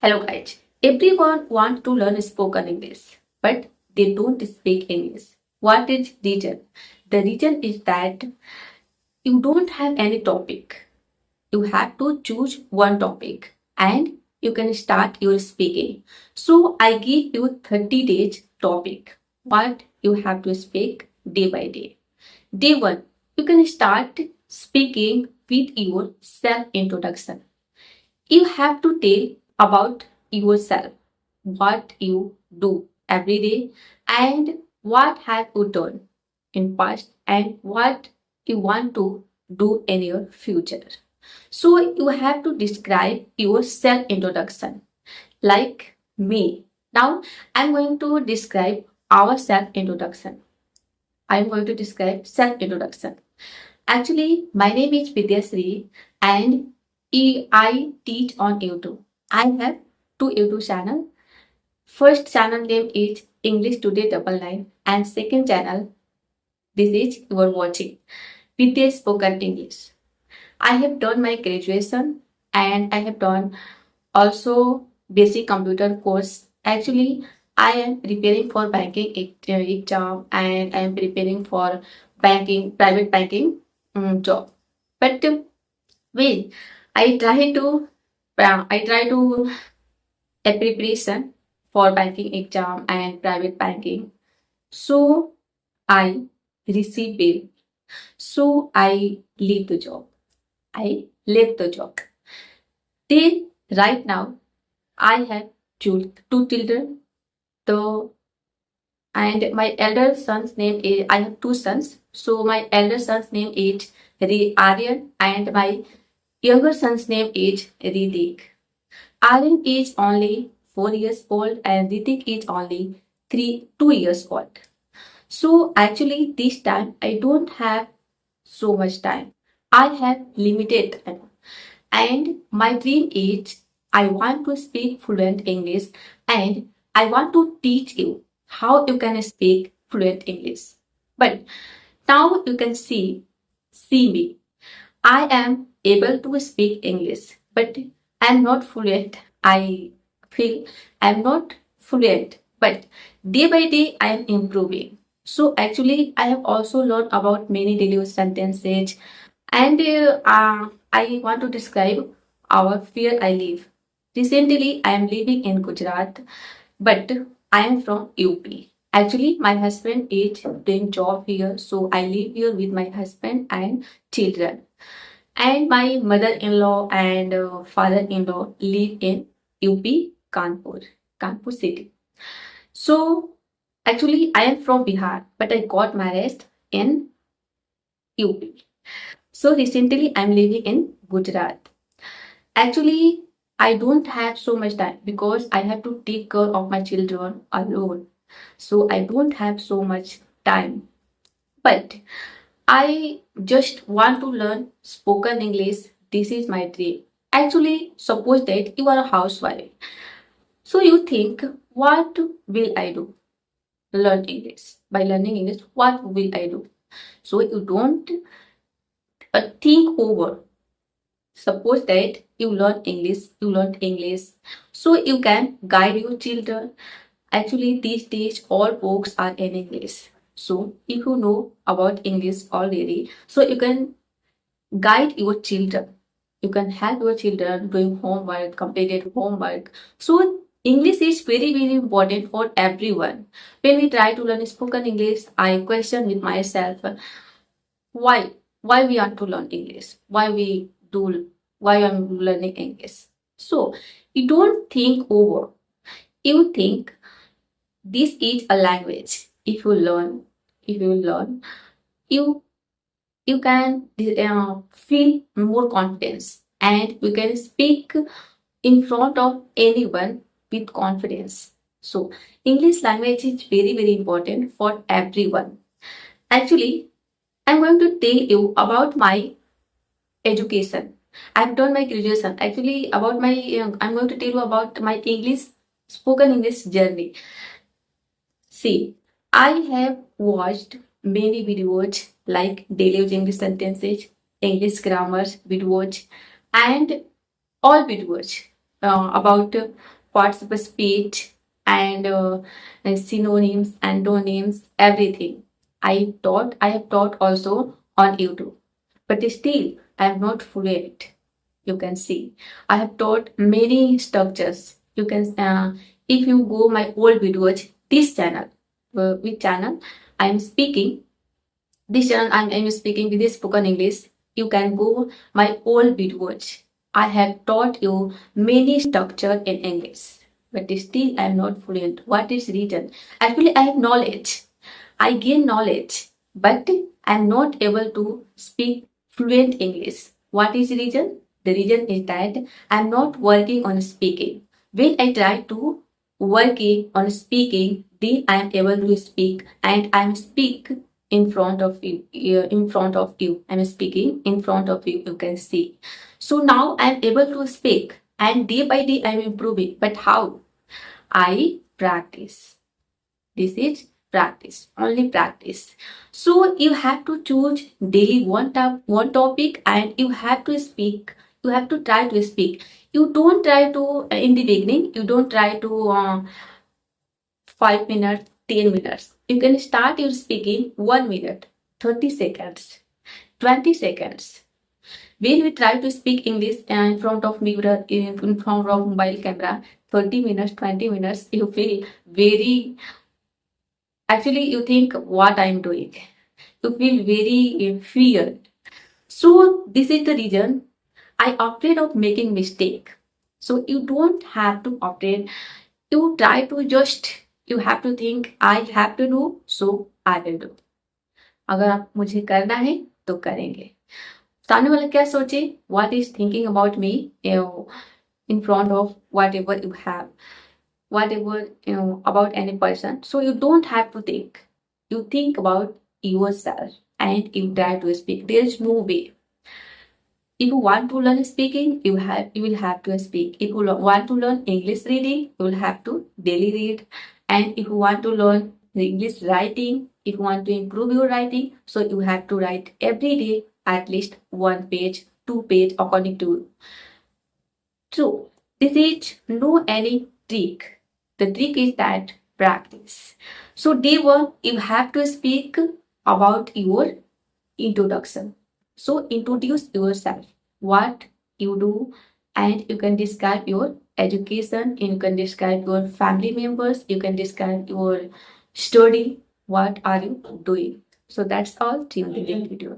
Hello guys. Everyone wants to learn spoken English, but they don't speak English. What is reason? The reason is that you don't have any topic. You have to choose one topic and you can start your speaking. So I give you 30 days topic. What you have to speak day by day. Day 1. You can start speaking with your self introduction. You have to tell about yourself, what you do every day, and what have you done in past and what you want to do in your future. So you have to describe your self introduction like me. Now I'm going to describe our self introduction. I'm going to describe self introduction. Actually, my name is Vidya and I teach on YouTube. I have two YouTube channels. First channel name is English Today 99 and second channel, this is you are watching, Vidya Spoken English. I have done my graduation and I have done also basic computer course. Actually, I am preparing for banking exam and I am preparing for private banking job. But when I try to a preparation for banking exam and private banking. So I receive bill. So I leave the job. I left the job. Then right now I have two children. The and my elder son's name is, I have two sons. So my elder son's name is Aryan and my younger son's name is Ritik. Aryan is only 4 years old and Ritik is only 2 years old. So actually this time I don't have so much time. I have limited time. And my dream is I want to speak fluent English and I want to teach you how you can speak fluent English. But now you can see me. I am able to speak English, but I am not fluent. I feel I am not fluent, but day by day I am improving. So actually, I have also learned about many daily sentences, and I want to describe our where I live. Recently, I am living in Gujarat, but I am from UP. Actually, my husband is doing job here, so I live here with my husband and children. And my mother-in-law and father-in-law live in UP, Kanpur city. So actually, I am from Bihar, but I got married in UP. So recently, I'm living in Gujarat. Actually, I don't have so much time because I have to take care of my children alone. So I don't have so much time. But I just want to learn spoken English. This is my dream. Actually, suppose that you are a housewife. So you think, what will I do? Learn English. By learning English, what will I do? So you don't think over. Suppose that you learn English, so you can guide your children. Actually, these days all books are in English. So if you know about English already, so you can guide your children. You can help your children doing homework, completed homework. So English is very, very important for everyone. When we try to learn spoken English, I question with myself, why? Why we want to learn English? Why I'm learning English? So you don't think over. You think this is a language. If you learn, you you can feel more confidence and you can speak in front of anyone with confidence. So English language is very, very important for everyone. Actually, I'm going to tell you about my education. I've done my graduation. Actually, about my I'm going to tell you about my spoken English journey. See, I have watched many videos like daily English sentences, English grammar videos, and all videos about parts of speech and synonyms, antonyms, everything. I have taught also on YouTube, but still I am not fluent. You can see I have taught many structures. You can if you go my old videos, this channel, which channel I am speaking, this channel I'm speaking with this spoken English. You can go my old videos. I have taught you many structure in English, but still I'm not fluent. What is reason? Actually, I have knowledge. I gain knowledge, but I'm not able to speak fluent English. What is the reason? The reason is that I'm not working on speaking. When I try to working on speaking, then I'm able to speak and I'm speak in front of you. In front of you, I'm speaking in front of you. You can see. So now I'm able to speak, and day by day I'm improving. But how? I practice. This is practice, only practice. So you have to choose daily one topic, and you have to speak. You have to try to speak. You don't try to in the beginning. You don't try to 5 minutes, 10 minutes. You can start your speaking 1 minute, 30 seconds, 20 seconds. When we try to speak English in front of mirror, in front of mobile camera, 30 minutes, 20 minutes, you feel very. Actually, you think what I'm doing. You feel very feared. So this is the reason I afraid of making mistake. So you don't have to afraid. You try to just you have to think I have to do, so I will do. अगर आप मुझे करना है तो करेंगे. सामने वाला क्या सोचे? What is thinking about me? In front of whatever you have, whatever about any person. So you don't have to think. You think about yourself and you try to speak. There is no way. If you want to learn speaking, you will have to speak. If you want to learn English reading, you will have to daily read. And if you want to learn English writing, if you want to improve your writing, so you have to write every day at least 1 page, 2 page according to you. So this is no any trick. The trick is that practice. So day one, you have to speak about your introduction. So introduce yourself, what you do, and you can describe your education, you can describe your family members, you can describe your study, what are you doing. So that's all. See you in the next video.